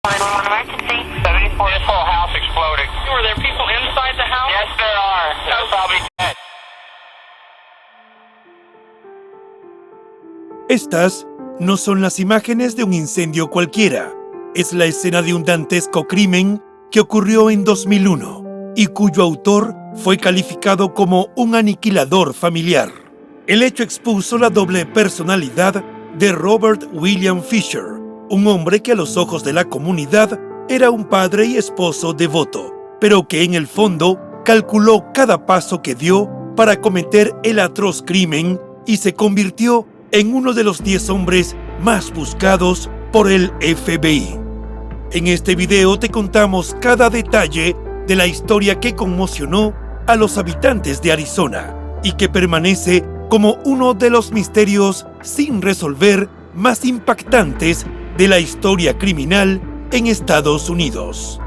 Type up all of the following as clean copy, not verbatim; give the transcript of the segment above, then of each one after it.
911 emergency. 74, this whole house exploded. Were there people inside the house? Yes, there are. They're probably dead. Estas no son las imágenes de un incendio cualquiera. Es la escena de un dantesco crimen que ocurrió en 2001 y cuyo autor fue calificado como un aniquilador familiar. El hecho expuso la doble personalidad de Robert William Fisher, un hombre que a los ojos de la comunidad era un padre y esposo devoto, pero que en el fondo calculó cada paso que dio para cometer el atroz crimen y se convirtió en uno de los 10 hombres más buscados por el FBI. En este video te contamos cada detalle de la historia que conmocionó a los habitantes de Arizona y que permanece como uno de los misterios sin resolver más impactantes de la historia criminal en Estados Unidos.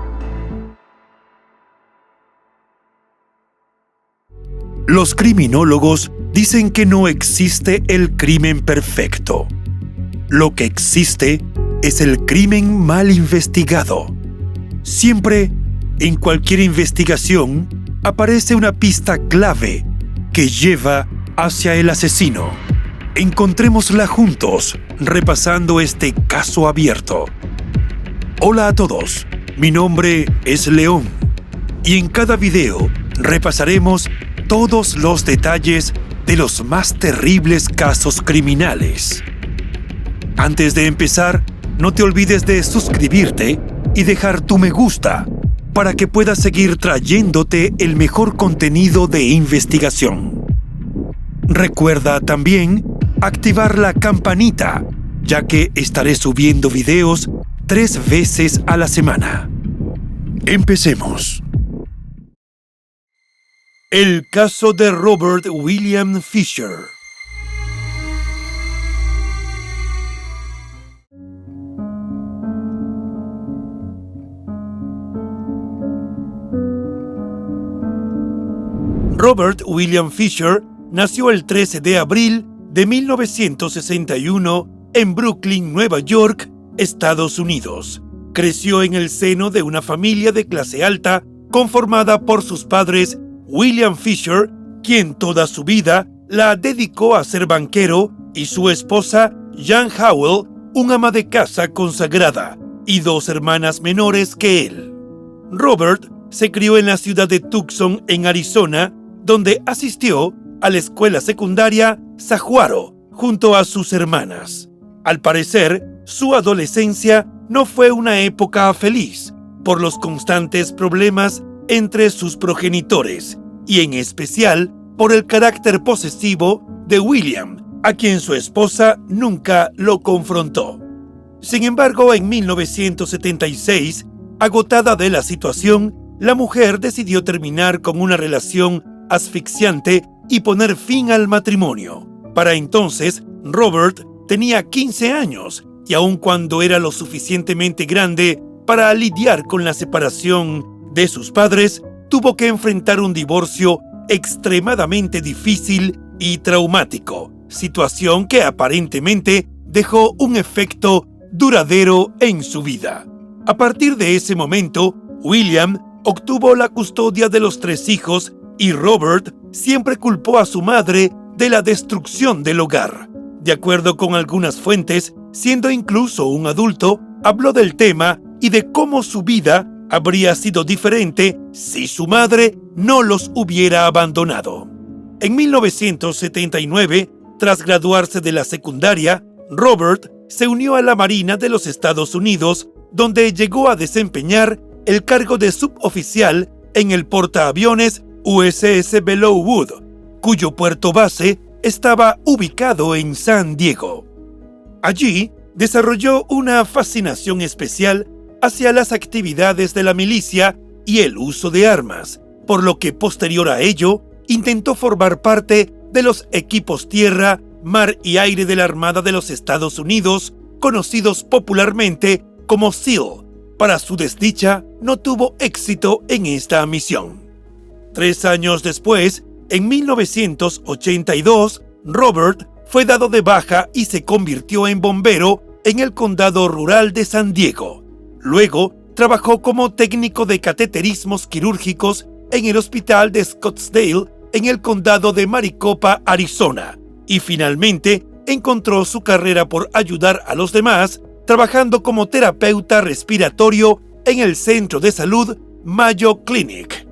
Los criminólogos dicen que no existe el crimen perfecto. Lo que existe es el crimen mal investigado. Siempre, en cualquier investigación, aparece una pista clave que lleva hacia el asesino. Encontrémosla juntos, repasando este caso abierto. Hola a todos, mi nombre es León, y en cada video repasaremos todos los detalles de los más terribles casos criminales. Antes de empezar, no te olvides de suscribirte y dejar tu me gusta para que puedas seguir trayéndote el mejor contenido de investigación. Recuerda también activar la campanita, ya que estaré subiendo videos 3 veces a la semana. Empecemos. El caso de Robert William Fisher. Robert William Fisher nació el 13 de abril de 1961 en Brooklyn, Nueva York, Estados Unidos. Creció en el seno de una familia de clase alta conformada por sus padres William Fisher, quien toda su vida la dedicó a ser banquero, y su esposa Jan Howell, un ama de casa consagrada, y 2 hermanas menores que él. Robert se crió en la ciudad de Tucson, en Arizona, donde asistió a la escuela secundaria Sahuaro junto a sus hermanas. Al parecer, su adolescencia no fue una época feliz por los constantes problemas entre sus progenitores y en especial por el carácter posesivo de William, a quien su esposa nunca lo confrontó. Sin embargo, en 1976, agotada de la situación, la mujer decidió terminar con una relación asfixiante y poner fin al matrimonio. Para entonces, Robert tenía 15 años y aun cuando era lo suficientemente grande para lidiar con la separación de sus padres, tuvo que enfrentar un divorcio extremadamente difícil y traumático, situación que aparentemente dejó un efecto duradero en su vida. A partir de ese momento, William obtuvo la custodia de los 3 hijos y Robert siempre culpó a su madre de la destrucción del hogar. De acuerdo con algunas fuentes, siendo incluso un adulto, habló del tema y de cómo su vida habría sido diferente si su madre no los hubiera abandonado. En 1979, tras graduarse de la secundaria, Robert se unió a la Marina de los Estados Unidos, donde llegó a desempeñar el cargo de suboficial en el portaaviones USS Bellowwood, cuyo puerto base estaba ubicado en San Diego. Allí desarrolló una fascinación especial hacia las actividades de la milicia y el uso de armas, por lo que posterior a ello intentó formar parte de los equipos tierra, mar y aire de la Armada de los Estados Unidos, conocidos popularmente como SEAL. Para su desdicha, no tuvo éxito en esta misión. 3 años después, en 1982, Robert fue dado de baja y se convirtió en bombero en el condado rural de San Diego. Luego, trabajó como técnico de cateterismos quirúrgicos en el hospital de Scottsdale, en el condado de Maricopa, Arizona, y finalmente encontró su carrera por ayudar a los demás, trabajando como terapeuta respiratorio en el centro de salud Mayo Clinic.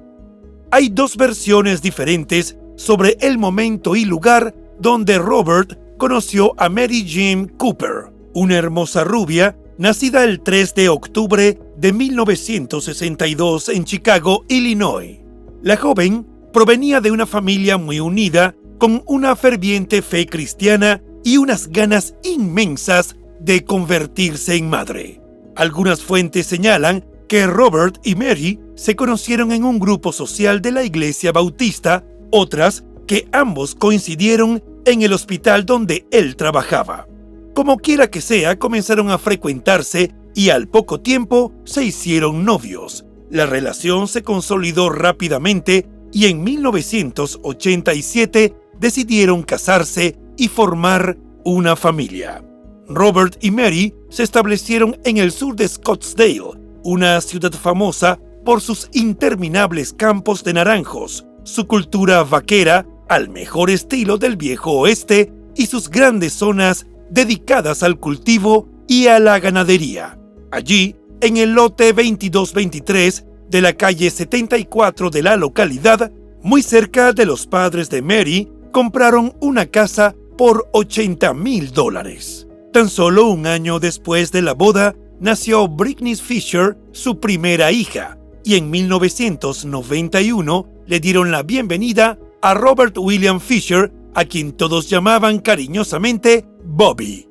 Hay dos versiones diferentes sobre el momento y lugar donde Robert conoció a Mary Jean Cooper, una hermosa rubia nacida el 3 de octubre de 1962 en Chicago, Illinois. La joven provenía de una familia muy unida, con una ferviente fe cristiana y unas ganas inmensas de convertirse en madre. Algunas fuentes señalan que Robert y Mary se conocieron en un grupo social de la Iglesia Bautista, otras que ambos coincidieron en el hospital donde él trabajaba. Como quiera que sea, comenzaron a frecuentarse y al poco tiempo se hicieron novios. La relación se consolidó rápidamente y en 1987 decidieron casarse y formar una familia. Robert y Mary se establecieron en el sur de Scottsdale, una ciudad famosa por sus interminables campos de naranjos, su cultura vaquera al mejor estilo del viejo oeste y sus grandes zonas dedicadas al cultivo y a la ganadería. Allí, en el lote 2223 de la calle 74 de la localidad, muy cerca de los padres de Mary, compraron una casa por $80,000. Tan solo un año después de la boda, nació Britney Fisher, su primera hija, y en 1991 le dieron la bienvenida a Robert William Fisher, a quien todos llamaban cariñosamente Bobby.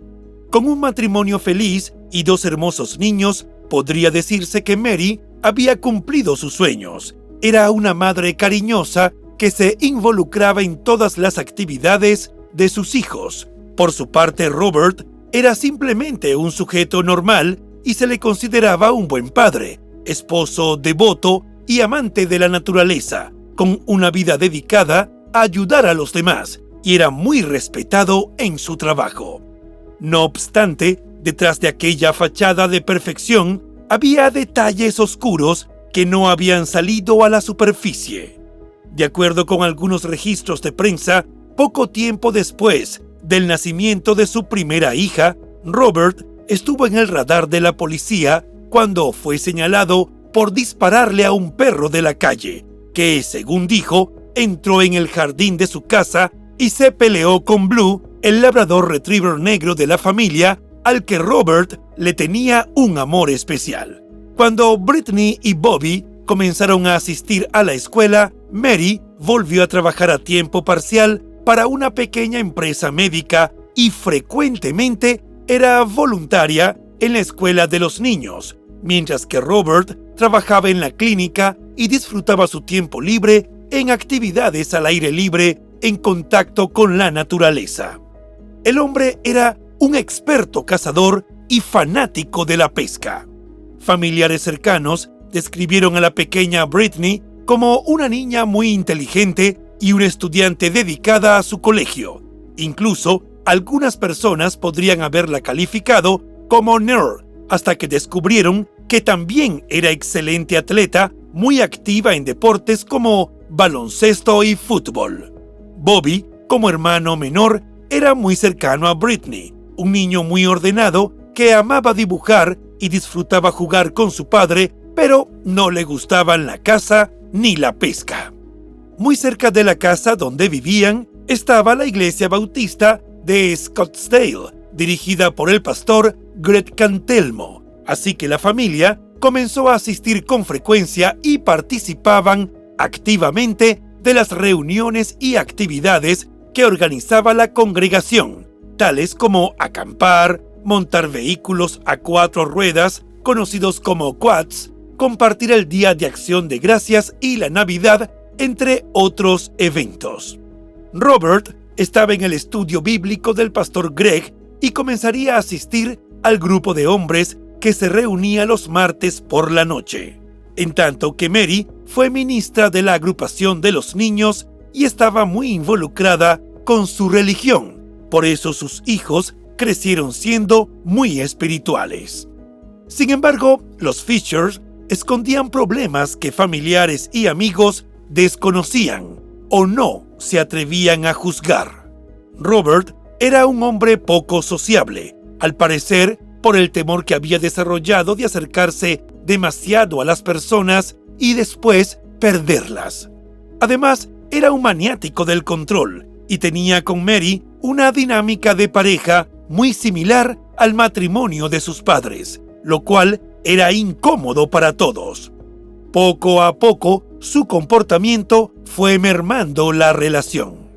Con un matrimonio feliz y dos hermosos niños, podría decirse que Mary había cumplido sus sueños. Era una madre cariñosa que se involucraba en todas las actividades de sus hijos. Por su parte, Robert era simplemente un sujeto normal y se le consideraba un buen padre, esposo devoto y amante de la naturaleza, con una vida dedicada a ayudar a los demás, y era muy respetado en su trabajo. No obstante, detrás de aquella fachada de perfección, había detalles oscuros que no habían salido a la superficie. De acuerdo con algunos registros de prensa, poco tiempo después del nacimiento de su primera hija, Robert estuvo en el radar de la policía cuando fue señalado por dispararle a un perro de la calle, que, según dijo, entró en el jardín de su casa y se peleó con Blue, el labrador retriever negro de la familia, al que Robert le tenía un amor especial. Cuando Britney y Bobby comenzaron a asistir a la escuela, Mary volvió a trabajar a tiempo parcial para una pequeña empresa médica y frecuentemente era voluntaria en la escuela de los niños, mientras que Robert trabajaba en la clínica y disfrutaba su tiempo libre en actividades al aire libre en contacto con la naturaleza. El hombre era un experto cazador y fanático de la pesca. Familiares cercanos describieron a la pequeña Britney como una niña muy inteligente y una estudiante dedicada a su colegio. Incluso, algunas personas podrían haberla calificado como nerd, hasta que descubrieron que también era excelente atleta, muy activa en deportes como baloncesto y fútbol. Bobby, como hermano menor, era muy cercano a Britney, un niño muy ordenado que amaba dibujar y disfrutaba jugar con su padre, pero no le gustaban la caza ni la pesca. Muy cerca de la casa donde vivían estaba la iglesia bautista de Scottsdale, dirigida por el pastor Greg Cantelmo, así que la familia comenzó a asistir con frecuencia y participaban activamente de las reuniones y actividades que organizaba la congregación, tales como acampar, montar vehículos a 4 ruedas, conocidos como quads, compartir el Día de Acción de Gracias y la Navidad, entre otros eventos. Robert estaba en el estudio bíblico del pastor Greg y comenzaría a asistir al grupo de hombres que se reunía los martes por la noche, en tanto que Mary fue ministra de la agrupación de los niños y estaba muy involucrada con su religión. Por eso sus hijos crecieron siendo muy espirituales. Sin embargo, los Fishers escondían problemas que familiares y amigos desconocían o no se atrevían a juzgar. Robert era un hombre poco sociable, al parecer por el temor que había desarrollado de acercarse demasiado a las personas y después perderlas. Además, era un maniático del control y tenía con Mary una dinámica de pareja muy similar al matrimonio de sus padres, lo cual era incómodo para todos. Poco a poco, su comportamiento fue mermando la relación.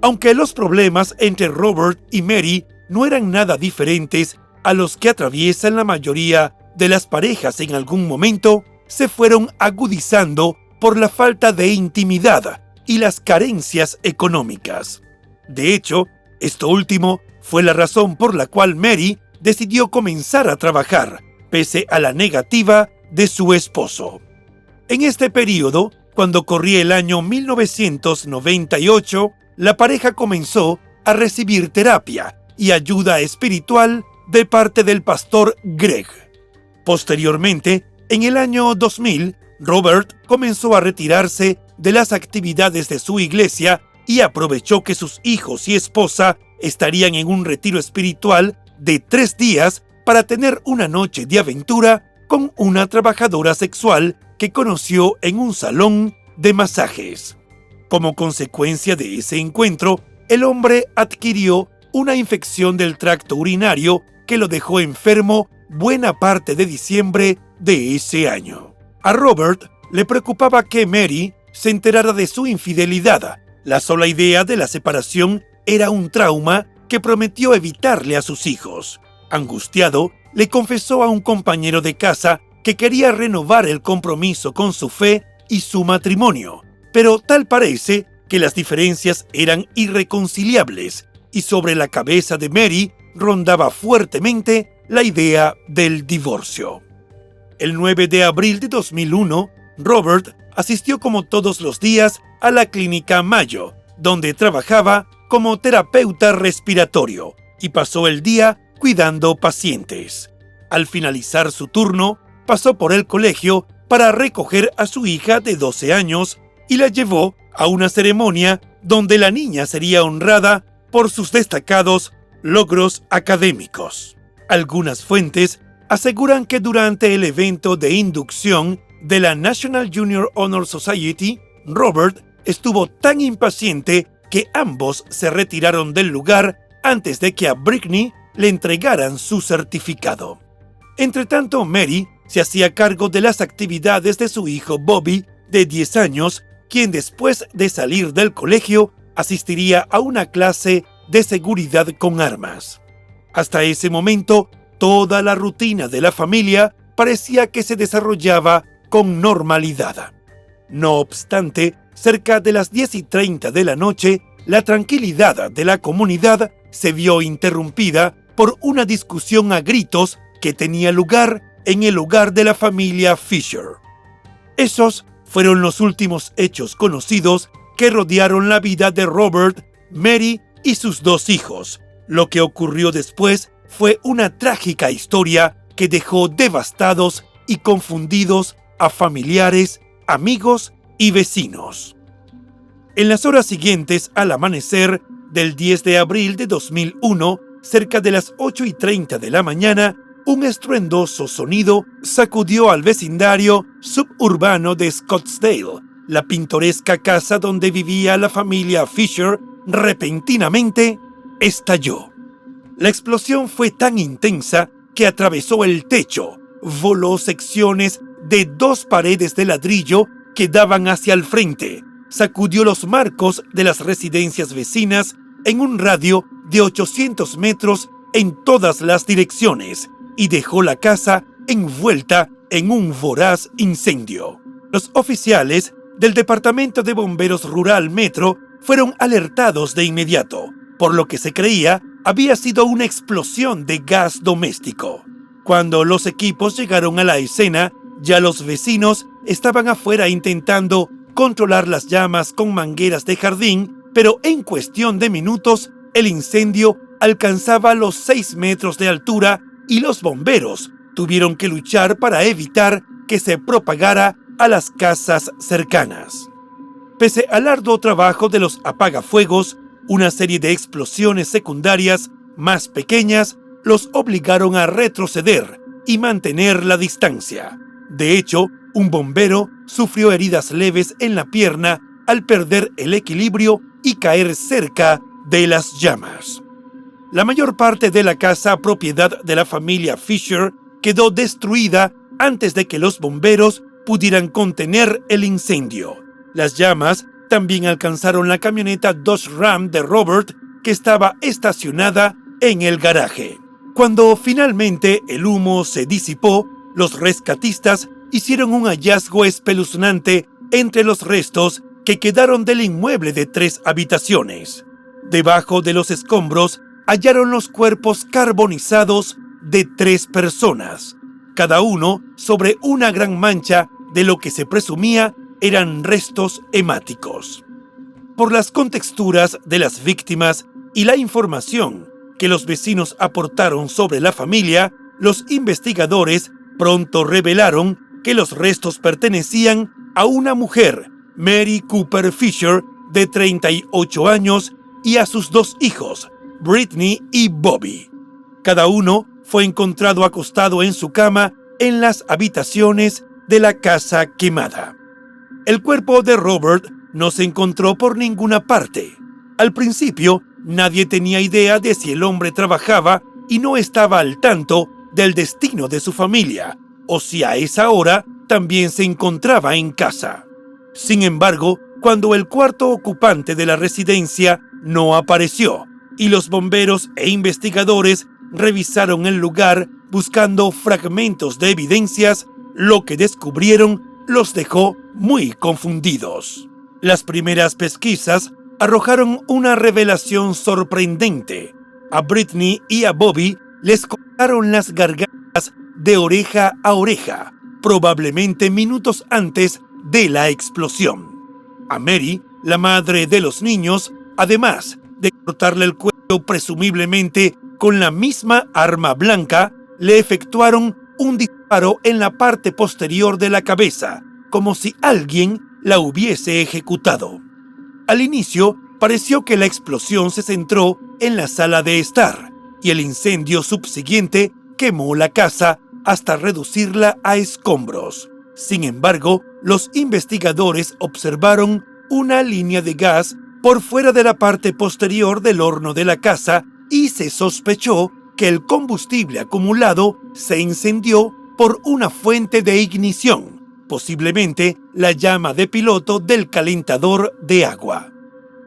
Aunque los problemas entre Robert y Mary no eran nada diferentes a los que atraviesan la mayoría de las parejas en algún momento, se fueron agudizando por la falta de intimidad y las carencias económicas. De hecho, esto último fue la razón por la cual Mary decidió comenzar a trabajar, pese a la negativa de su esposo. En este periodo, cuando corría el año 1998, la pareja comenzó a recibir terapia y ayuda espiritual de parte del pastor Greg. Posteriormente, en el año 2000, Robert comenzó a retirarse de las actividades de su iglesia y aprovechó que sus hijos y esposa estarían en un retiro espiritual de 3 días para tener una noche de aventura con una trabajadora sexual que conoció en un salón de masajes. Como consecuencia de ese encuentro, el hombre adquirió una infección del tracto urinario que lo dejó enfermo buena parte de diciembre de ese año. A Robert le preocupaba que Mary se enterara de su infidelidad. La sola idea de la separación era un trauma que prometió evitarle a sus hijos. Angustiado, le confesó a un compañero de casa que quería renovar el compromiso con su fe y su matrimonio, pero tal parece que las diferencias eran irreconciliables y sobre la cabeza de Mary rondaba fuertemente la idea del divorcio. El 9 de abril de 2001, Robert asistió como todos los días a la clínica Mayo, donde trabajaba como terapeuta respiratorio y pasó el día cuidando pacientes. Al finalizar su turno, pasó por el colegio para recoger a su hija de 12 años y la llevó a una ceremonia donde la niña sería honrada por sus destacados logros académicos. Algunas fuentes aseguran que durante el evento de inducción de la National Junior Honor Society, Robert estuvo tan impaciente que ambos se retiraron del lugar antes de que a Britney le entregaran su certificado. Entretanto, Mary se hacía cargo de las actividades de su hijo Bobby, de 10 años, quien después de salir del colegio asistiría a una clase de seguridad con armas. Hasta ese momento, toda la rutina de la familia parecía que se desarrollaba con normalidad. No obstante, cerca de las 10:30 de la noche, la tranquilidad de la comunidad se vio interrumpida por una discusión a gritos que tenía lugar en el hogar de la familia Fisher. Esos fueron los últimos hechos conocidos que rodearon la vida de Robert, Mary y sus 2 hijos. Lo que ocurrió después fue una trágica historia que dejó devastados y confundidos a familiares, amigos y vecinos. En las horas siguientes al amanecer del 10 de abril de 2001, cerca de las 8:30 de la mañana, un estruendoso sonido sacudió al vecindario suburbano de Scottsdale. La pintoresca casa donde vivía la familia Fisher repentinamente estalló. La explosión fue tan intensa que atravesó el techo, voló secciones de 2 paredes de ladrillo que daban hacia el frente, sacudió los marcos de las residencias vecinas en un radio de 800 metros en todas las direcciones y dejó la casa envuelta en un voraz incendio. Los oficiales del Departamento de Bomberos Rural Metro fueron alertados de inmediato, por lo que se creía había sido una explosión de gas doméstico. Cuando los equipos llegaron a la escena, ya los vecinos estaban afuera intentando controlar las llamas con mangueras de jardín, pero en cuestión de minutos el incendio alcanzaba los 6 metros de altura y los bomberos tuvieron que luchar para evitar que se propagara a las casas cercanas. Pese al arduo trabajo de los apagafuegos, una serie de explosiones secundarias más pequeñas los obligaron a retroceder y mantener la distancia. De hecho, un bombero sufrió heridas leves en la pierna al perder el equilibrio y caer cerca de las llamas. La mayor parte de la casa propiedad de la familia Fisher quedó destruida antes de que los bomberos pudieran contener el incendio. Las llamas también alcanzaron la camioneta Dodge Ram de Robert, que estaba estacionada en el garaje. Cuando finalmente el humo se disipó, los rescatistas hicieron un hallazgo espeluznante entre los restos que quedaron del inmueble de 3 habitaciones. Debajo de los escombros hallaron los cuerpos carbonizados de 3 personas, cada uno sobre una gran mancha de lo que se presumía eran restos hemáticos. Por las contexturas de las víctimas y la información que los vecinos aportaron sobre la familia, los investigadores pronto revelaron que los restos pertenecían a una mujer, Mary Cooper Fisher, de 38 años, y a sus 2 hijos, Brittany y Bobby. Cada uno fue encontrado acostado en su cama en las habitaciones de la casa quemada. El cuerpo de Robert no se encontró por ninguna parte. Al principio, nadie tenía idea de si el hombre trabajaba y no estaba al tanto del destino de su familia, o si a esa hora también se encontraba en casa. Sin embargo, cuando el cuarto ocupante de la residencia no apareció y los bomberos e investigadores revisaron el lugar buscando fragmentos de evidencias, lo que descubrieron los dejó muy confundidos. Las primeras pesquisas arrojaron una revelación sorprendente. A Brittany y a Bobby les cortaron las gargantas de oreja a oreja, probablemente minutos antes de la explosión. A Mary, la madre de los niños, además de cortarle el cuello presumiblemente con la misma arma blanca, le efectuaron un disparo en la parte posterior de la cabeza, como si alguien la hubiese ejecutado. Al inicio, pareció que la explosión se centró en la sala de estar y el incendio subsiguiente quemó la casa hasta reducirla a escombros. Sin embargo, los investigadores observaron una línea de gas por fuera de la parte posterior del horno de la casa y se sospechó que el combustible acumulado se incendió por una fuente de ignición, posiblemente la llama de piloto del calentador de agua.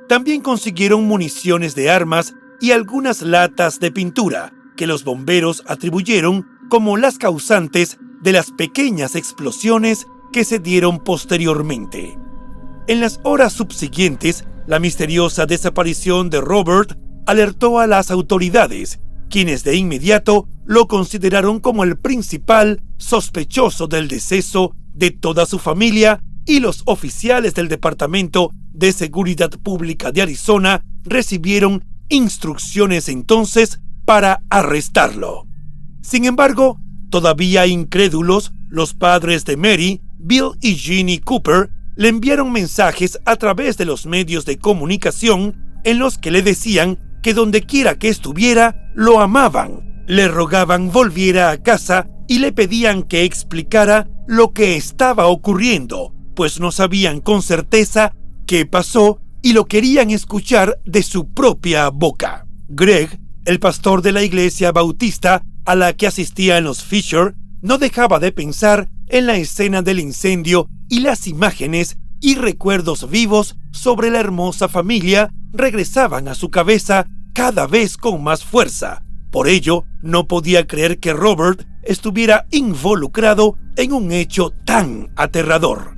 También consiguieron municiones de armas y algunas latas de pintura que los bomberos atribuyeron como las causantes de las pequeñas explosiones que se dieron posteriormente. En las horas subsiguientes, la misteriosa desaparición de Robert alertó a las autoridades, quienes de inmediato lo consideraron como el principal sospechoso del deceso de toda su familia, y los oficiales del Departamento de Seguridad Pública de Arizona recibieron instrucciones entonces para arrestarlo. Sin embargo, todavía incrédulos, los padres de Mary, Bill y Jeannie Cooper, le enviaron mensajes a través de los medios de comunicación en los que le decían que dondequiera que estuviera, lo amaban, le rogaban volviera a casa y le pedían que explicara lo que estaba ocurriendo, pues no sabían con certeza qué pasó y lo querían escuchar de su propia boca. Greg, el pastor de la iglesia bautista a la que asistían los Fisher, no dejaba de pensar en la escena del incendio y las imágenes y recuerdos vivos sobre la hermosa familia regresaban a su cabeza cada vez con más fuerza. Por ello, no podía creer que Robert estuviera involucrado en un hecho tan aterrador.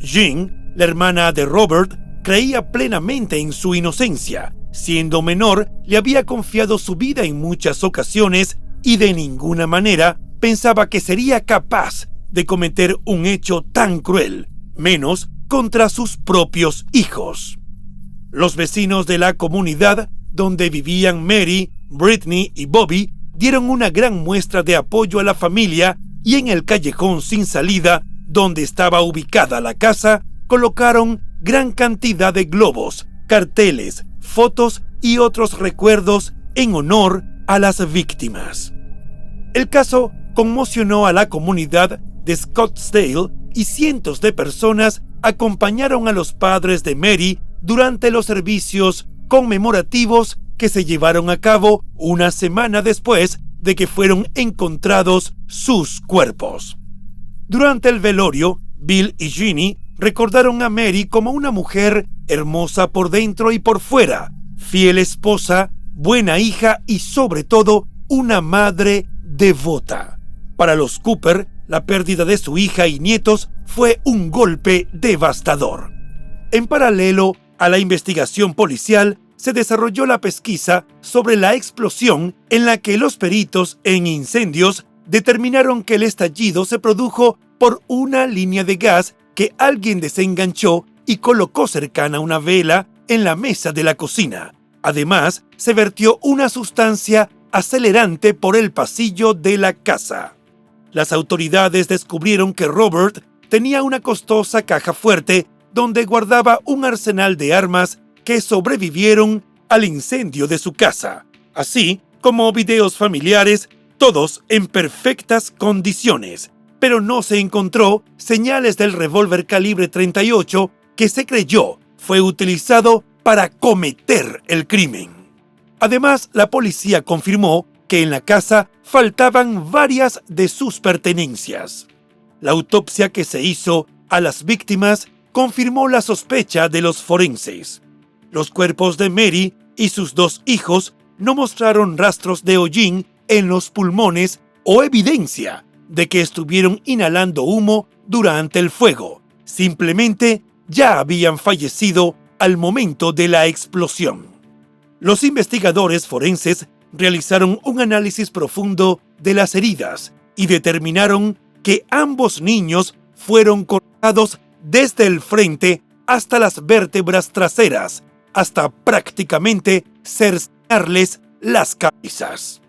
Jean, la hermana de Robert, creía plenamente en su inocencia. Siendo menor, le había confiado su vida en muchas ocasiones y de ninguna manera pensaba que sería capaz de cometer un hecho tan cruel, menos contra sus propios hijos. Los vecinos de la comunidad donde vivían Mary, Brittany y Bobby dieron una gran muestra de apoyo a la familia y en el callejón sin salida, donde estaba ubicada la casa, colocaron gran cantidad de globos, carteles, fotos y otros recuerdos en honor a las víctimas. El caso conmocionó a la comunidad de Scottsdale y cientos de personas acompañaron a los padres de Mary durante los servicios conmemorativos que se llevaron a cabo una semana después de que fueron encontrados sus cuerpos. Durante el velorio, Bill y Ginny recordaron a Mary como una mujer hermosa por dentro y por fuera, fiel esposa, buena hija y sobre todo una madre devota. Para los Cooper, la pérdida de su hija y nietos fue un golpe devastador. En paralelo a la investigación policial, se desarrolló la pesquisa sobre la explosión en la que los peritos en incendios determinaron que el estallido se produjo por una línea de gas que alguien desenganchó y colocó cercana a una vela en la mesa de la cocina. Además, se vertió una sustancia acelerante por el pasillo de la casa. Las autoridades descubrieron que Robert tenía una costosa caja fuerte donde guardaba un arsenal de armas que sobrevivieron al incendio de su casa, así como videos familiares, todos en perfectas condiciones, pero no se encontró señales del revólver calibre 38 que se creyó fue utilizado para cometer el crimen. Además, la policía confirmó que en la casa faltaban varias de sus pertenencias. La autopsia que se hizo a las víctimas confirmó la sospecha de los forenses. Los cuerpos de Mary y sus dos hijos no mostraron rastros de hollín en los pulmones o evidencia de que estuvieron inhalando humo durante el fuego. Simplemente ya habían fallecido al momento de la explosión. Los investigadores forenses realizaron un análisis profundo de las heridas y determinaron que ambos niños fueron cortados desde el frente hasta las vértebras traseras, hasta prácticamente cercenarles las cabezas.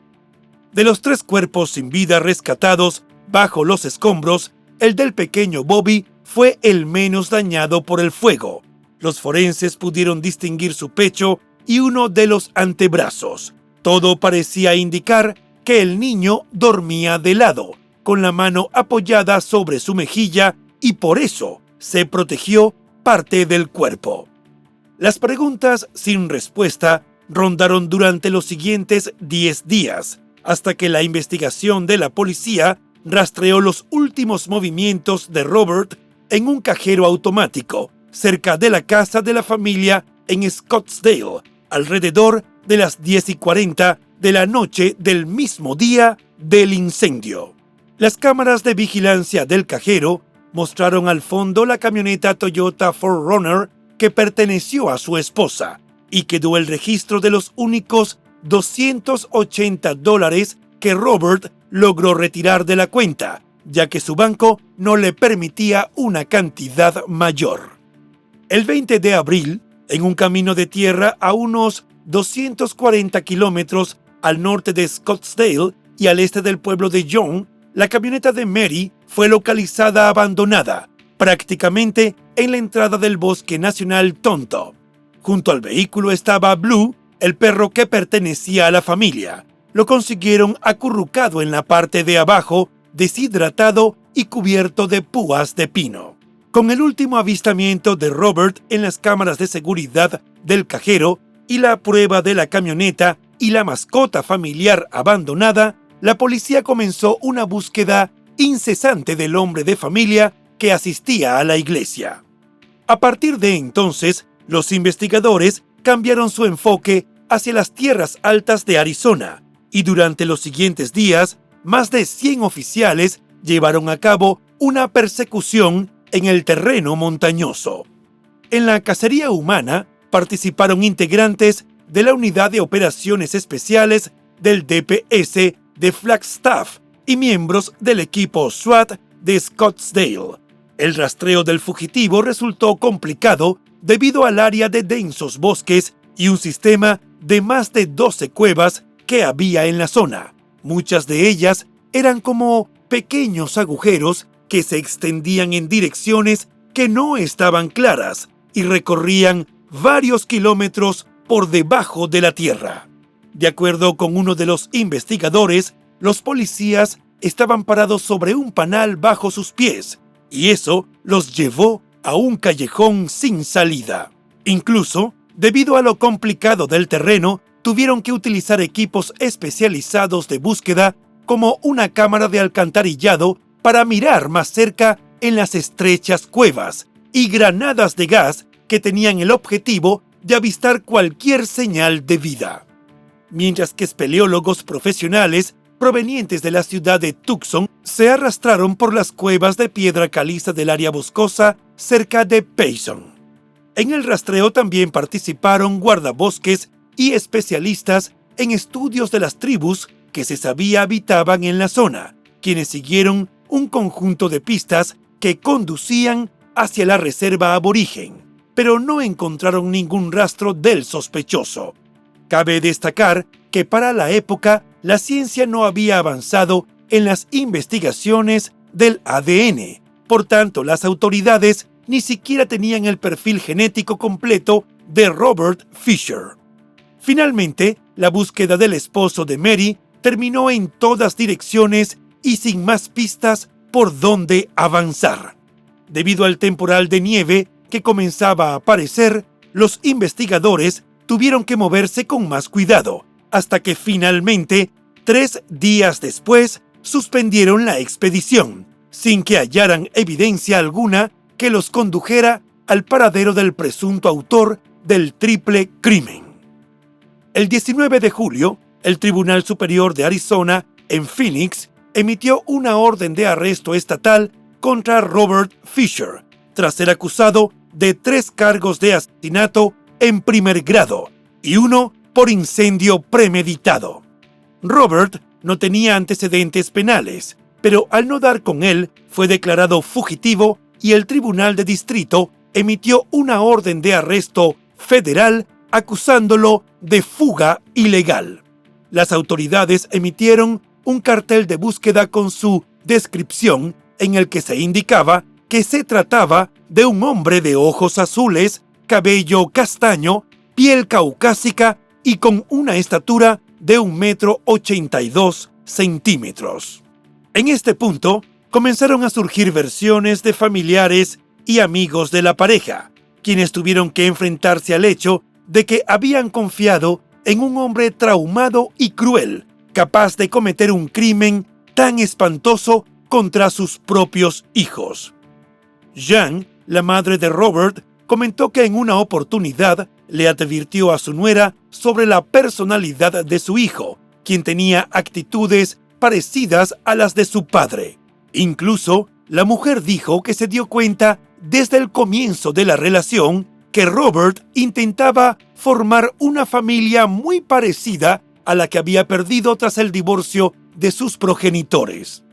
De los 3 cuerpos sin vida rescatados bajo los escombros, el del pequeño Bobby fue el menos dañado por el fuego. Los forenses pudieron distinguir su pecho y uno de los antebrazos. Todo parecía indicar que el niño dormía de lado, con la mano apoyada sobre su mejilla, y por eso se protegió parte del cuerpo. Las preguntas sin respuesta rondaron durante los siguientes 10 días, hasta que la investigación de la policía rastreó los últimos movimientos de Robert en un cajero automático cerca de la casa de la familia en Scottsdale, alrededor de las 10:40 de la noche del mismo día del incendio. Las cámaras de vigilancia del cajero mostraron al fondo la camioneta Toyota 4Runner que perteneció a su esposa y quedó el registro de los únicos $280 que Robert logró retirar de la cuenta, ya que su banco no le permitía una cantidad mayor. El 20 de abril, en un camino de tierra a unos 240 kilómetros al norte de Scottsdale y al este del pueblo de Young, la camioneta de Mary fue localizada abandonada, prácticamente en la entrada del Bosque Nacional Tonto. Junto al vehículo estaba Blue, el perro que pertenecía a la familia. Lo consiguieron acurrucado en la parte de abajo, deshidratado y cubierto de púas de pino. Con el último avistamiento de Robert en las cámaras de seguridad del cajero y la prueba de la camioneta y la mascota familiar abandonada, la policía comenzó una búsqueda incesante del hombre de familia que asistía a la iglesia. A partir de entonces, los investigadores cambiaron su enfoque hacia las tierras altas de Arizona y durante los siguientes días, más de 100 oficiales llevaron a cabo una persecución en el terreno montañoso. En la cacería humana participaron integrantes de la Unidad de Operaciones Especiales del DPS de Flagstaff y miembros del equipo SWAT de Scottsdale. El rastreo del fugitivo resultó complicado debido al área de densos bosques y un sistema de más de 12 cuevas que había en la zona, Muchas de ellas eran como pequeños agujeros que se extendían en direcciones que no estaban claras y recorrían varios kilómetros por debajo de la tierra. De acuerdo con uno de los investigadores, los policías estaban parados sobre un panal bajo sus pies, y eso los llevó a un callejón sin salida. Incluso, debido a lo complicado del terreno, tuvieron que utilizar equipos especializados de búsqueda como una cámara de alcantarillado para mirar más cerca en las estrechas cuevas y granadas de gas que tenían el objetivo de avistar cualquier señal de vida. Mientras que espeleólogos profesionales provenientes de la ciudad de Tucson se arrastraron por las cuevas de piedra caliza del área boscosa cerca de Payson. En el rastreo también participaron guardabosques y especialistas en estudios de las tribus que se sabía habitaban en la zona, quienes siguieron un conjunto de pistas que conducían hacia la reserva aborigen, pero no encontraron ningún rastro del sospechoso. Cabe destacar que para la época la ciencia no había avanzado en las investigaciones del ADN, por tanto las autoridades ni siquiera tenían el perfil genético completo de Robert Fisher. Finalmente, la búsqueda del esposo de Mary terminó en todas direcciones y sin más pistas por dónde avanzar. Debido al temporal de nieve que comenzaba a aparecer, los investigadores tuvieron que moverse con más cuidado, hasta que finalmente, 3 días después, suspendieron la expedición, sin que hallaran evidencia alguna que los condujera al paradero del presunto autor del triple crimen. El 19 de julio, el Tribunal Superior de Arizona, en Phoenix, emitió una orden de arresto estatal contra Robert Fisher, tras ser acusado de 3 cargos de asesinato en primer grado y 1 por incendio premeditado. Robert no tenía antecedentes penales, pero al no dar con él, fue declarado fugitivo y el Tribunal de Distrito emitió una orden de arresto federal acusándolo de fuga ilegal. Las autoridades emitieron un cartel de búsqueda con su descripción en el que se indicaba que se trataba de un hombre de ojos azules, cabello castaño, piel caucásica y con una estatura de 1,82 m. En este punto, comenzaron a surgir versiones de familiares y amigos de la pareja, quienes tuvieron que enfrentarse al hecho de que habían confiado en un hombre traumado y cruel, capaz de cometer un crimen tan espantoso contra sus propios hijos. Jean, la madre de Robert, comentó que en una oportunidad le advirtió a su nuera sobre la personalidad de su hijo, quien tenía actitudes parecidas a las de su padre. Incluso, la mujer dijo que se dio cuenta desde el comienzo de la relación que Robert intentaba formar una familia muy parecida a la que había perdido tras el divorcio de sus progenitores.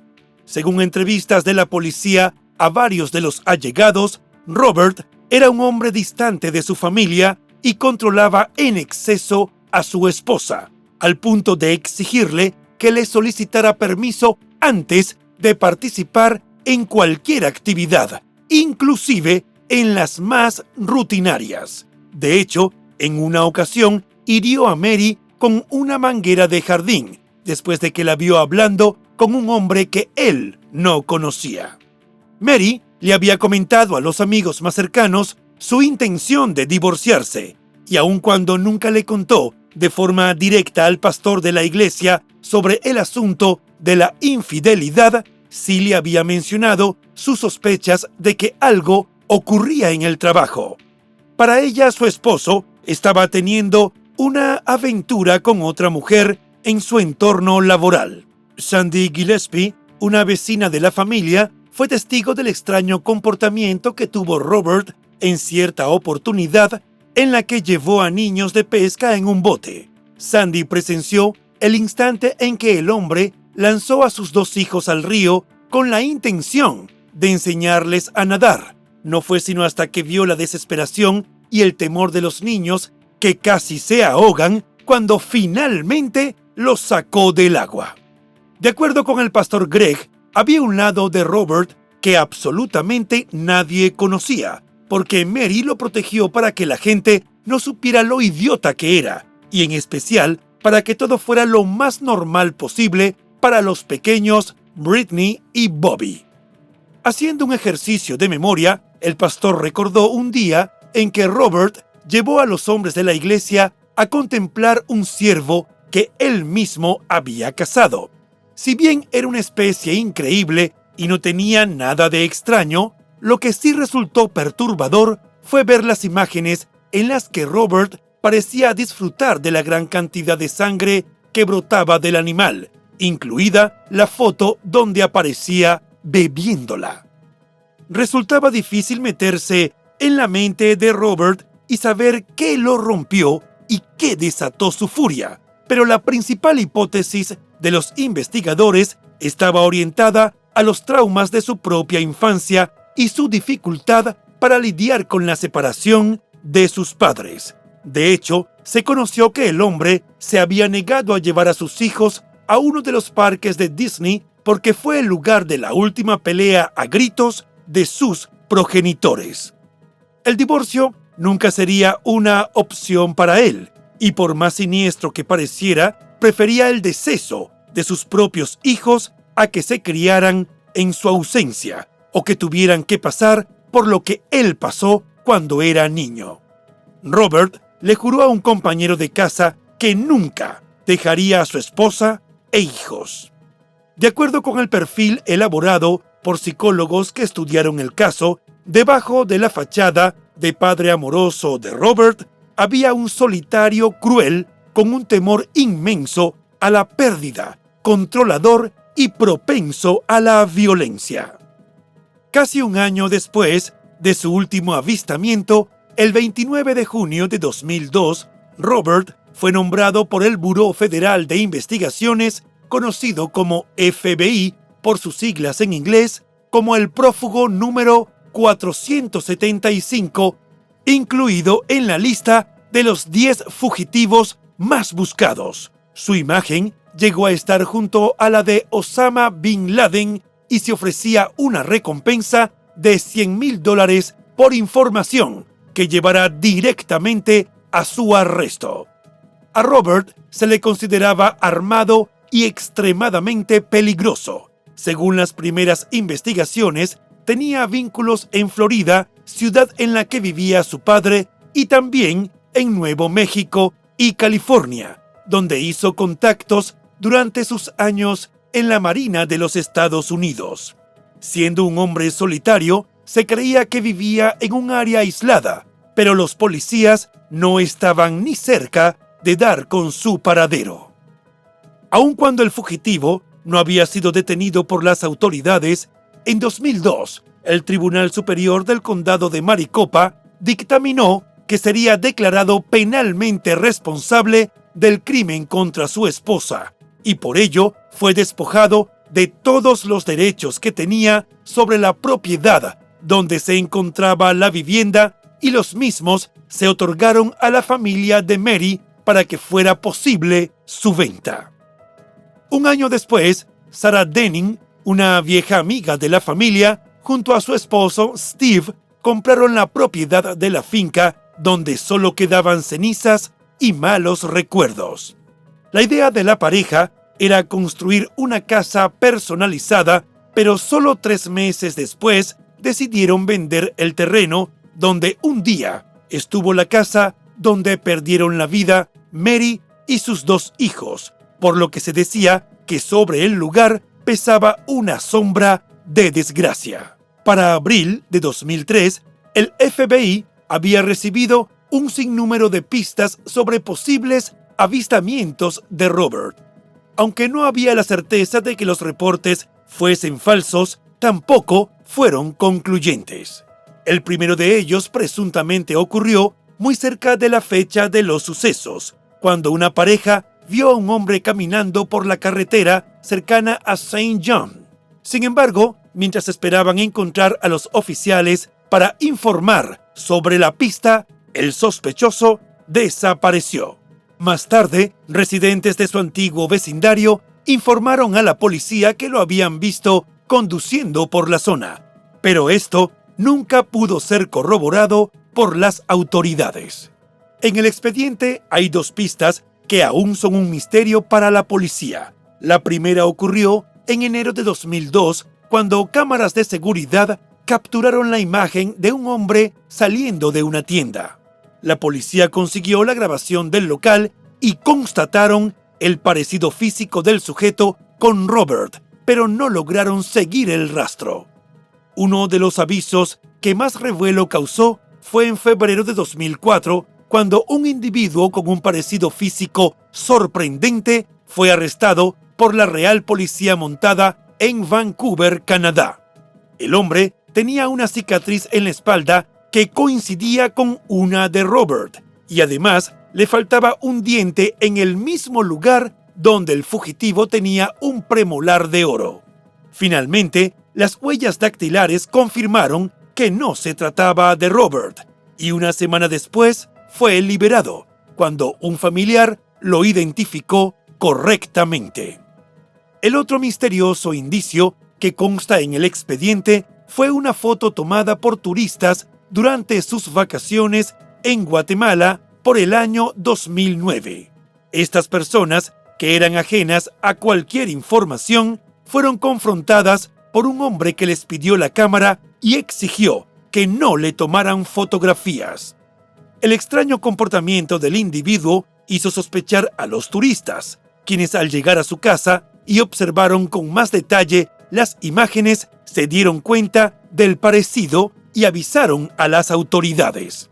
Según entrevistas de la policía a varios de los allegados, Robert era un hombre distante de su familia y controlaba en exceso a su esposa, al punto de exigirle que le solicitara permiso antes de participar en cualquier actividad, inclusive en las más rutinarias. De hecho, en una ocasión hirió a Mary con una manguera de jardín, después de que la vio hablando con un hombre que él no conocía. Mary le había comentado a los amigos más cercanos su intención de divorciarse, y aun cuando nunca le contó de forma directa al pastor de la iglesia sobre el asunto de la infidelidad, sí le había mencionado sus sospechas de que algo ocurría en el trabajo. Para ella, su esposo estaba teniendo una aventura con otra mujer en su entorno laboral. Sandy Gillespie, una vecina de la familia, fue testigo del extraño comportamiento que tuvo Robert en cierta oportunidad en la que llevó a niños de pesca en un bote. Sandy presenció el instante en que el hombre lanzó a sus 2 hijos al río con la intención de enseñarles a nadar. No fue sino hasta que vio la desesperación y el temor de los niños que casi se ahogan cuando finalmente los sacó del agua. De acuerdo con el pastor Greg, había un lado de Robert que absolutamente nadie conocía, porque Mary lo protegió para que la gente no supiera lo idiota que era, y en especial para que todo fuera lo más normal posible para los pequeños Britney y Bobby. Haciendo un ejercicio de memoria, el pastor recordó un día en que Robert llevó a los hombres de la iglesia a contemplar un ciervo que él mismo había cazado. Si bien era una especie increíble y no tenía nada de extraño, lo que sí resultó perturbador fue ver las imágenes en las que Robert parecía disfrutar de la gran cantidad de sangre que brotaba del animal, incluida la foto donde aparecía bebiéndola. Resultaba difícil meterse en la mente de Robert y saber qué lo rompió y qué desató su furia, pero la principal hipótesis de los investigadores estaba orientada a los traumas de su propia infancia y su dificultad para lidiar con la separación de sus padres. De hecho, se conoció que el hombre se había negado a llevar a sus hijos a uno de los parques de Disney porque fue el lugar de la última pelea a gritos de sus progenitores. El divorcio nunca sería una opción para él, y por más siniestro que pareciera, prefería el deceso de sus propios hijos a que se criaran en su ausencia o que tuvieran que pasar por lo que él pasó cuando era niño. Robert le juró a un compañero de casa que nunca dejaría a su esposa e hijos. De acuerdo con el perfil elaborado por psicólogos que estudiaron el caso, debajo de la fachada de padre amoroso de Robert había un solitario cruel con un temor inmenso a la pérdida, controlador y propenso a la violencia. Casi un año después de su último avistamiento, el 29 de junio de 2002, Robert fue nombrado por el Buró Federal de Investigaciones, conocido como FBI por sus siglas en inglés, como el prófugo número 475, incluido en la lista de los 10 fugitivos más buscados. Su imagen llegó a estar junto a la de Osama Bin Laden y se ofrecía una recompensa de $100,000 por información que llevará directamente a su arresto. A Robert se le consideraba armado y extremadamente peligroso. Según las primeras investigaciones, tenía vínculos en Florida, ciudad en la que vivía su padre, y también en Nuevo México y California, donde hizo contactos durante sus años en la Marina de los Estados Unidos. Siendo un hombre solitario, se creía que vivía en un área aislada, pero los policías no estaban ni cerca de dar con su paradero. Aun cuando el fugitivo no había sido detenido por las autoridades, en 2002, el Tribunal Superior del Condado de Maricopa dictaminó que sería declarado penalmente responsable del crimen contra su esposa, y por ello fue despojado de todos los derechos que tenía sobre la propiedad donde se encontraba la vivienda, y los mismos se otorgaron a la familia de Mary para que fuera posible su venta. Un año después, Sarah Denning, una vieja amiga de la familia, junto a su esposo Steve, compraron la propiedad de la finca donde solo quedaban cenizas y malos recuerdos. La idea de la pareja era construir una casa personalizada, pero solo 3 meses después decidieron vender el terreno donde un día estuvo la casa donde perdieron la vida Mary y sus 2 hijos, por lo que se decía que sobre el lugar pesaba una sombra de desgracia. Para abril de 2003, el FBI había recibido un sinnúmero de pistas sobre posibles avistamientos de Robert. Aunque no había la certeza de que los reportes fuesen falsos, tampoco fueron concluyentes. El primero de ellos presuntamente ocurrió muy cerca de la fecha de los sucesos, cuando una pareja vio a un hombre caminando por la carretera cercana a St. John. Sin embargo, mientras esperaban encontrar a los oficiales para informar sobre la pista, el sospechoso desapareció. Más tarde, residentes de su antiguo vecindario informaron a la policía que lo habían visto conduciendo por la zona, pero esto nunca pudo ser corroborado por las autoridades. En el expediente hay dos pistas que aún son un misterio para la policía. La primera ocurrió en enero de 2002, cuando cámaras de seguridad capturaron la imagen de un hombre saliendo de una tienda. La policía consiguió la grabación del local y constataron el parecido físico del sujeto con Robert, pero no lograron seguir el rastro. Uno de los avisos que más revuelo causó fue en febrero de 2004, cuando un individuo con un parecido físico sorprendente fue arrestado por la Real Policía Montada en Vancouver, Canadá. El hombre tenía una cicatriz en la espalda que coincidía con una de Robert, y además le faltaba un diente en el mismo lugar donde el fugitivo tenía un premolar de oro. Finalmente, las huellas dactilares confirmaron que no se trataba de Robert, y una semana después fue liberado, cuando un familiar lo identificó correctamente. El otro misterioso indicio que consta en el expediente fue una foto tomada por turistas durante sus vacaciones en Guatemala por el año 2009. Estas personas, que eran ajenas a cualquier información, fueron confrontadas por un hombre que les pidió la cámara y exigió que no le tomaran fotografías. El extraño comportamiento del individuo hizo sospechar a los turistas, quienes al llegar a su casa y observaron con más detalle las imágenes, se dieron cuenta del parecido y avisaron a las autoridades.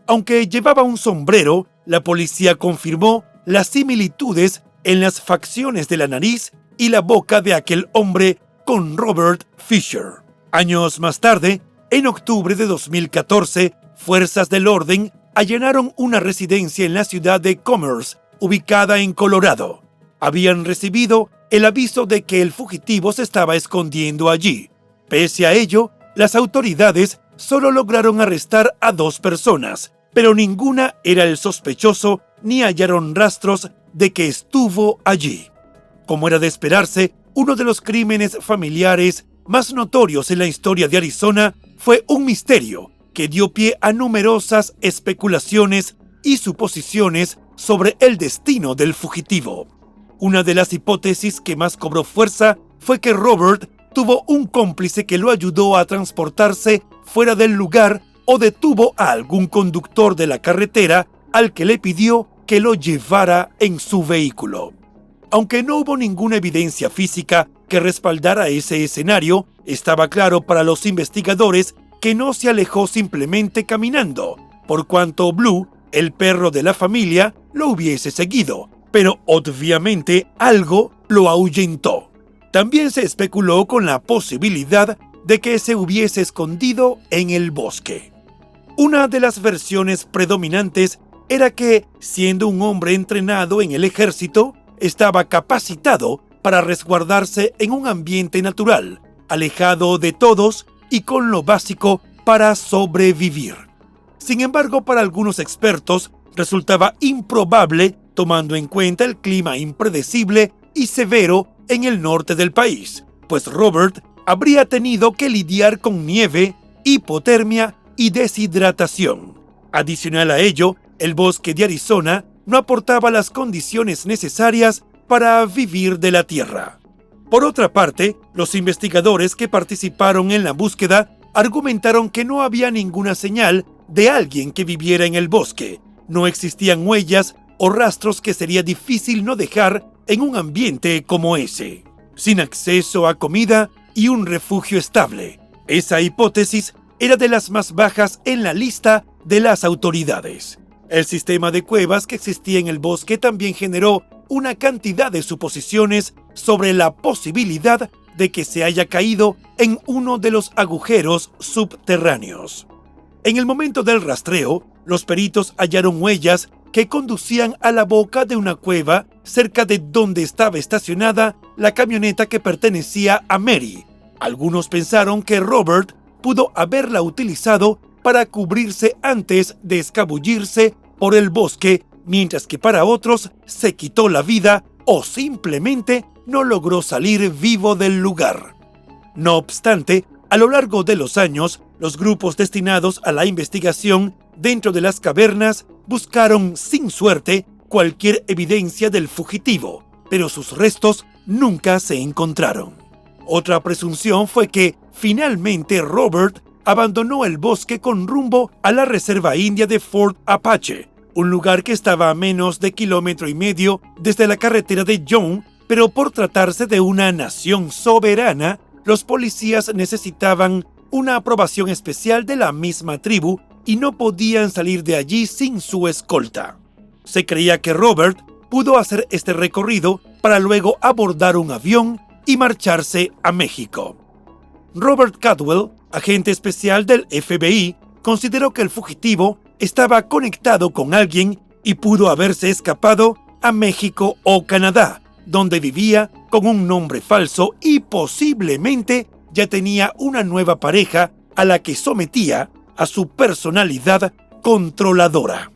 Aunque llevaba un sombrero, la policía confirmó las similitudes en las facciones de la nariz y la boca de aquel hombre con Robert Fisher. Años más tarde, en octubre de 2014, fuerzas del orden allanaron una residencia en la ciudad de Commerce, ubicada en Colorado. Habían recibido el aviso de que el fugitivo se estaba escondiendo allí. Pese a ello, las autoridades solo lograron arrestar a 2 personas, pero ninguna era el sospechoso ni hallaron rastros de que estuvo allí. Como era de esperarse, uno de los crímenes familiares más notorios en la historia de Arizona fue un misterio que dio pie a numerosas especulaciones y suposiciones sobre el destino del fugitivo. Una de las hipótesis que más cobró fuerza fue que Robert tuvo un cómplice que lo ayudó a transportarse fuera del lugar o detuvo a algún conductor de la carretera al que le pidió que lo llevara en su vehículo. Aunque no hubo ninguna evidencia física que respaldara ese escenario, estaba claro para los investigadores que no se alejó simplemente caminando, por cuanto Blue, el perro de la familia, lo hubiese seguido, pero obviamente algo lo ahuyentó. También se especuló con la posibilidad de que se hubiese escondido en el bosque. Una de las versiones predominantes era que, siendo un hombre entrenado en el ejército, estaba capacitado para resguardarse en un ambiente natural, alejado de todos y con lo básico para sobrevivir. Sin embargo, para algunos expertos resultaba improbable, tomando en cuenta el clima impredecible y severo en el norte del país, pues Robert habría tenido que lidiar con nieve, hipotermia y deshidratación. Adicional a ello, el bosque de Arizona no aportaba las condiciones necesarias para vivir de la tierra. Por otra parte, los investigadores que participaron en la búsqueda argumentaron que no había ninguna señal de alguien que viviera en el bosque. No existían huellas o rastros que sería difícil no dejar en un ambiente como ese, sin acceso a comida y un refugio estable. Esa hipótesis era de las más bajas en la lista de las autoridades. El sistema de cuevas que existía en el bosque también generó una cantidad de suposiciones sobre la posibilidad de que se haya caído en uno de los agujeros subterráneos. En el momento del rastreo, los peritos hallaron huellas que conducían a la boca de una cueva cerca de donde estaba estacionada la camioneta que pertenecía a Mary. Algunos pensaron que Robert pudo haberla utilizado para cubrirse antes de escabullirse por el bosque, mientras que para otros se quitó la vida o simplemente no logró salir vivo del lugar. No obstante, a lo largo de los años, los grupos destinados a la investigación dentro de las cavernas buscaron sin suerte cualquier evidencia del fugitivo, pero sus restos nunca se encontraron. Otra presunción fue que, finalmente, Robert abandonó el bosque con rumbo a la reserva india de Fort Apache, un lugar que estaba a menos de 1,5 kilómetros desde la carretera de Young, pero por tratarse de una nación soberana, los policías necesitaban una aprobación especial de la misma tribu y no podían salir de allí sin su escolta. Se creía que Robert pudo hacer este recorrido para luego abordar un avión y marcharse a México. Robert Caldwell, agente especial del FBI, consideró que el fugitivo estaba conectado con alguien y pudo haberse escapado a México o Canadá, donde vivía con un nombre falso y posiblemente ya tenía una nueva pareja a la que sometía a su personalidad controladora.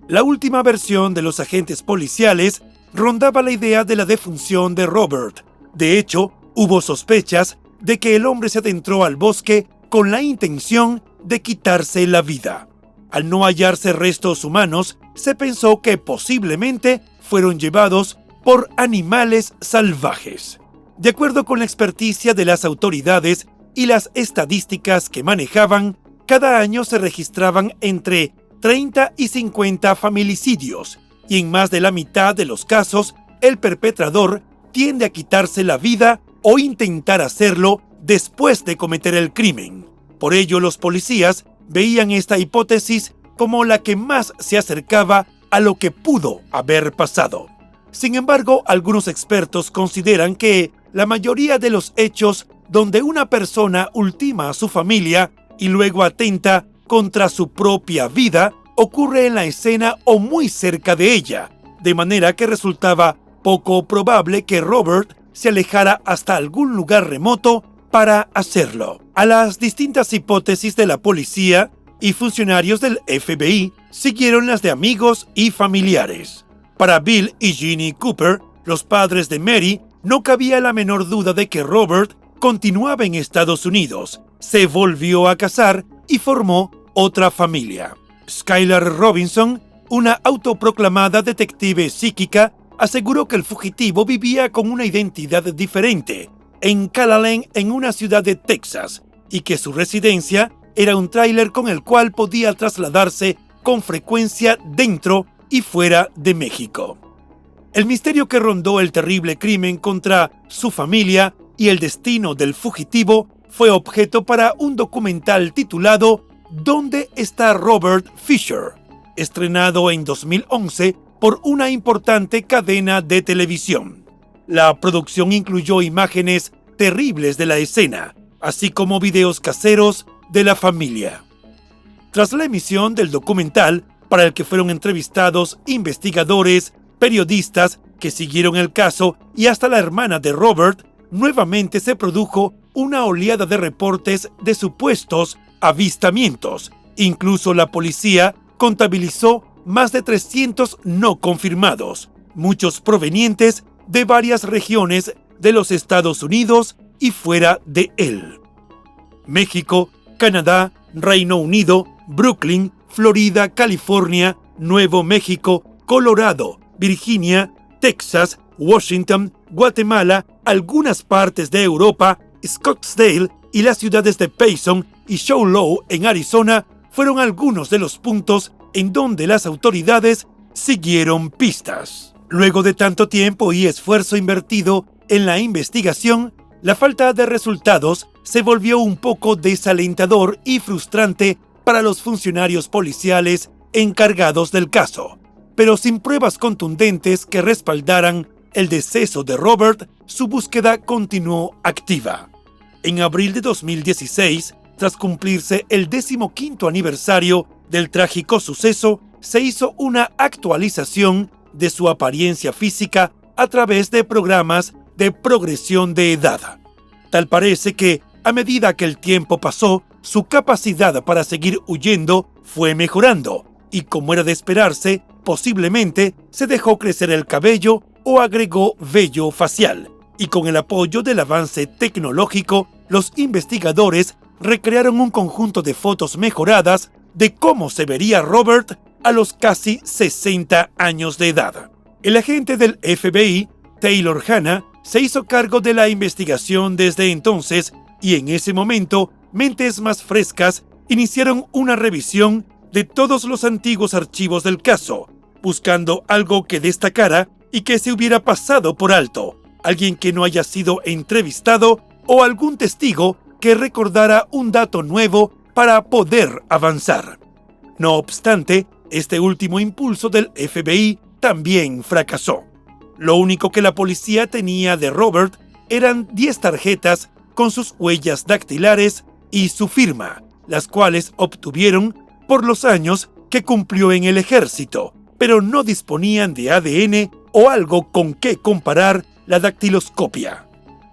La última versión de los agentes policiales rondaba la idea de la defunción de Robert. De hecho, hubo sospechas de que el hombre se adentró al bosque con la intención de quitarse la vida. Al no hallarse restos humanos, se pensó que posiblemente fueron llevados por animales salvajes. De acuerdo con la experticia de las autoridades y las estadísticas que manejaban, cada año se registraban entre 30 y 50 feminicidios, y en más de la mitad de los casos, el perpetrador tiende a quitarse la vida o intentar hacerlo después de cometer el crimen. Por ello, los policías veían esta hipótesis como la que más se acercaba a lo que pudo haber pasado. Sin embargo, algunos expertos consideran que la mayoría de los hechos donde una persona ultima a su familia y luego atenta contra su propia vida ocurre en la escena o muy cerca de ella, de manera que resultaba poco probable que Robert se alejara hasta algún lugar remoto para hacerlo. A las distintas hipótesis de la policía y funcionarios del FBI siguieron las de amigos y familiares. Para Bill y Jeannie Cooper, los padres de Mary, no cabía la menor duda de que Robert continuaba en Estados Unidos, se volvió a casar y formó otra familia. Skylar Robinson, una autoproclamada detective psíquica, aseguró que el fugitivo vivía con una identidad diferente en Callahan, en una ciudad de Texas, y que su residencia era un tráiler con el cual podía trasladarse con frecuencia dentro y fuera de México. El misterio que rondó el terrible crimen contra su familia y el destino del fugitivo fue objeto para un documental titulado ¿Dónde está Robert Fisher?, estrenado en 2011 por una importante cadena de televisión. La producción incluyó imágenes terribles de la escena, así como videos caseros de la familia. Tras la emisión del documental, para el que fueron entrevistados investigadores, periodistas que siguieron el caso y hasta la hermana de Robert, nuevamente se produjo una oleada de reportes de supuestos avistamientos. Incluso la policía contabilizó más de 300 no confirmados, muchos provenientes de varias regiones de los Estados Unidos y fuera de él. México, Canadá, Reino Unido, Brooklyn, Florida, California, Nuevo México, Colorado, Virginia, Texas, Washington, Guatemala, algunas partes de Europa, Scottsdale y las ciudades de Payson y Show Low en Arizona fueron algunos de los puntos en donde las autoridades siguieron pistas. Luego de tanto tiempo y esfuerzo invertido en la investigación, la falta de resultados se volvió un poco desalentador y frustrante para los funcionarios policiales encargados del caso. Pero sin pruebas contundentes que respaldaran el deceso de Robert, su búsqueda continuó activa. En abril de 2016, tras cumplirse el 15º aniversario del trágico suceso, se hizo una actualización de su apariencia física a través de programas de progresión de edad. Tal parece que, a medida que el tiempo pasó, su capacidad para seguir huyendo fue mejorando, y como era de esperarse, posiblemente se dejó crecer el cabello o agregó vello facial, y con el apoyo del avance tecnológico, los investigadores recrearon un conjunto de fotos mejoradas de cómo se vería Robert a los casi 60 años de edad. El agente del FBI, Taylor Hanna, se hizo cargo de la investigación desde entonces y en ese momento, mentes más frescas iniciaron una revisión de todos los antiguos archivos del caso, buscando algo que destacara y que se hubiera pasado por alto, alguien que no haya sido entrevistado o algún testigo que recordara un dato nuevo para poder avanzar. No obstante, este último impulso del FBI también fracasó. Lo único que la policía tenía de Robert eran 10 tarjetas con sus huellas dactilares y su firma, las cuales obtuvieron por los años que cumplió en el ejército, pero no disponían de ADN o algo con qué comparar la dactiloscopia.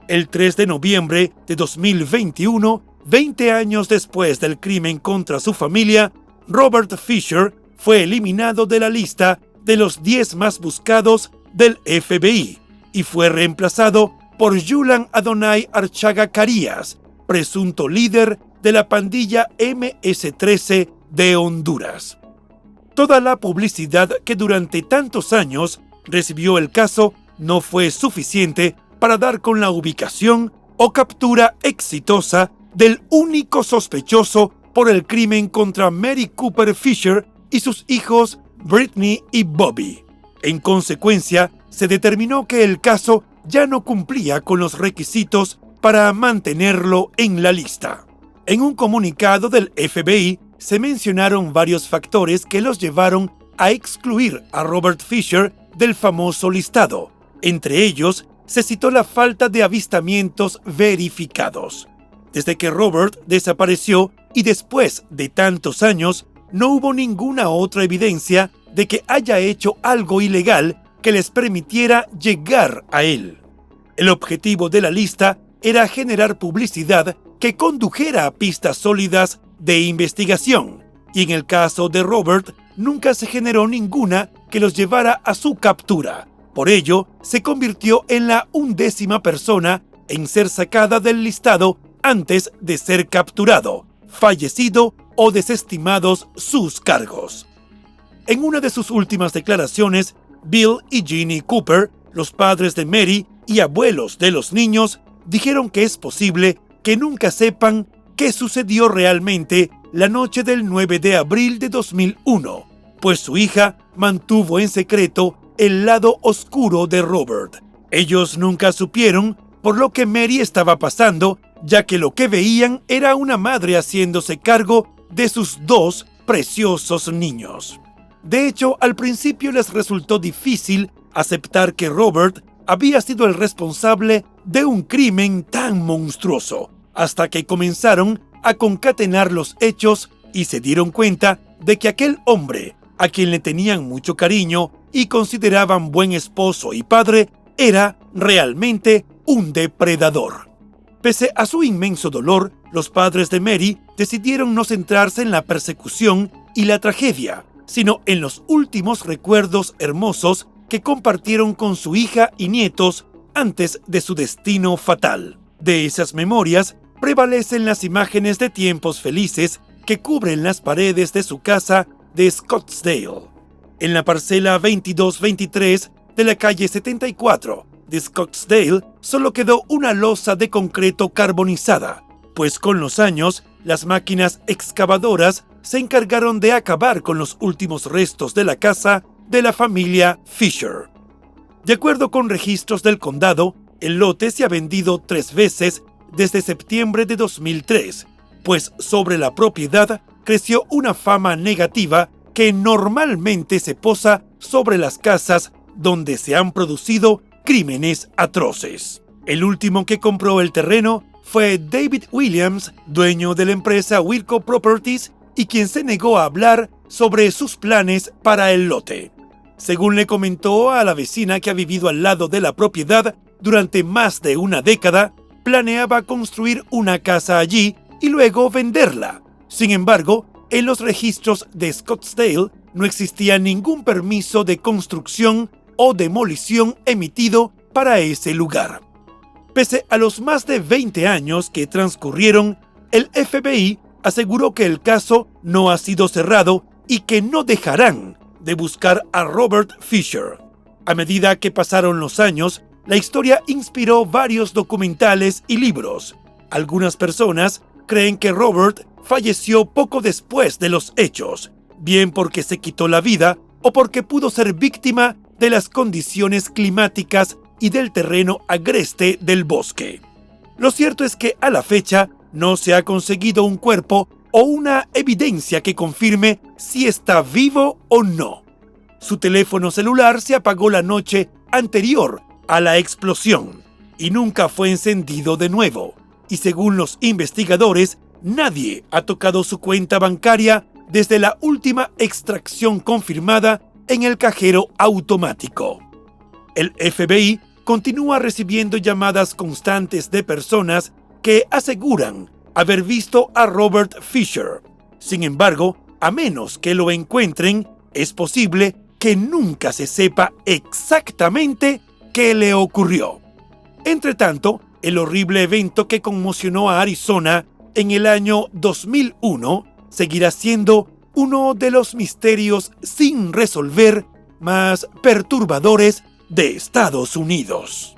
El 3 de noviembre de 2021, 20 años después del crimen contra su familia, Robert Fisher fue eliminado de la lista de los 10 más buscados del FBI y fue reemplazado por Julian Adonai Archaga Carías, presunto líder de la pandilla MS-13 de Honduras. Toda la publicidad que durante tantos años recibió el caso no fue suficiente para dar con la ubicación o captura exitosa del único sospechoso por el crimen contra Mary Cooper Fisher y sus hijos Brittany y Bobby. En consecuencia, se determinó que el caso ya no cumplía con los requisitos para mantenerlo en la lista. En un comunicado del FBI se mencionaron varios factores que los llevaron a excluir a Robert Fisher del famoso listado. Entre ellos, se citó la falta de avistamientos verificados. Desde que Robert desapareció y después de tantos años, no hubo ninguna otra evidencia de que haya hecho algo ilegal que les permitiera llegar a él. El objetivo de la lista era generar publicidad que condujera a pistas sólidas de investigación, y en el caso de Robert nunca se generó ninguna que los llevara a su captura. Por ello, se convirtió en la 11ª persona en ser sacada del listado antes de ser capturado, fallecido o desestimados sus cargos. En una de sus últimas declaraciones, Bill y Jeannie Cooper, los padres de Mary y abuelos de los niños, dijeron que es posible que nunca sepan qué sucedió realmente la noche del 9 de abril de 2001, pues su hija mantuvo en secreto el lado oscuro de Robert. Ellos nunca supieron por lo que Mary estaba pasando, ya que lo que veían era una madre haciéndose cargo de sus 2 preciosos niños. De hecho, al principio les resultó difícil aceptar que Robert había sido el responsable de un crimen tan monstruoso, hasta que comenzaron a concatenar los hechos y se dieron cuenta de que aquel hombre, a quien le tenían mucho cariño y consideraban buen esposo y padre, era realmente un depredador. Pese a su inmenso dolor, los padres de Mary decidieron no centrarse en la persecución y la tragedia, sino en los últimos recuerdos hermosos que compartieron con su hija y nietos antes de su destino fatal. De esas memorias prevalecen las imágenes de tiempos felices que cubren las paredes de su casa de Scottsdale. En la parcela 2223 de la calle 74 de Scottsdale solo quedó una losa de concreto carbonizada, pues con los años las máquinas excavadoras se encargaron de acabar con los últimos restos de la casa de la familia Fisher. De acuerdo con registros del condado, el lote se ha vendido 3 veces desde septiembre de 2003, pues sobre la propiedad creció una fama negativa que normalmente se posa sobre las casas donde se han producido crímenes atroces. El último que compró el terreno fue David Williams, dueño de la empresa Wilco Properties, y quien se negó a hablar sobre sus planes para el lote. Según le comentó a la vecina que ha vivido al lado de la propiedad durante más de una década, planeaba construir una casa allí y luego venderla. Sin embargo, en los registros de Scottsdale no existía ningún permiso de construcción o demolición emitido para ese lugar. Pese a los más de 20 años que transcurrieron, el FBI aseguró que el caso no ha sido cerrado y que no dejarán de buscar a Robert Fisher. A medida que pasaron los años, la historia inspiró varios documentales y libros. Algunas personas creen que Robert falleció poco después de los hechos, bien porque se quitó la vida o porque pudo ser víctima de las condiciones climáticas y del terreno agreste del bosque. Lo cierto es que a la fecha no se ha conseguido un cuerpo o una evidencia que confirme si está vivo o no. Su teléfono celular se apagó la noche anterior a la explosión y nunca fue encendido de nuevo. Y según los investigadores, nadie ha tocado su cuenta bancaria desde la última extracción confirmada en el cajero automático. El FBI continúa recibiendo llamadas constantes de personas que aseguran haber visto a Robert Fisher. Sin embargo, a menos que lo encuentren, es posible que nunca se sepa exactamente qué le ocurrió. Entretanto, el horrible evento que conmocionó a Arizona en el año 2001 seguirá siendo uno de los misterios sin resolver más perturbadores de Estados Unidos.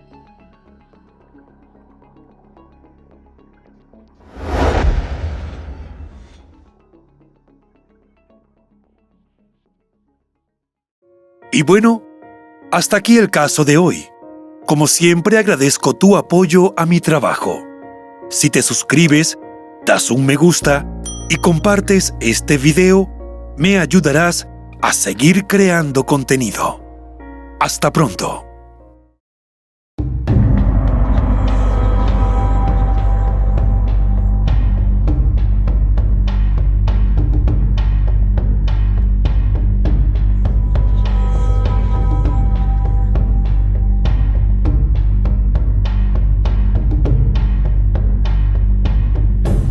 Y bueno, hasta aquí el caso de hoy. Como siempre, agradezco tu apoyo a mi trabajo. Si te suscribes, das un me gusta y compartes este video, me ayudarás a seguir creando contenido. Hasta pronto.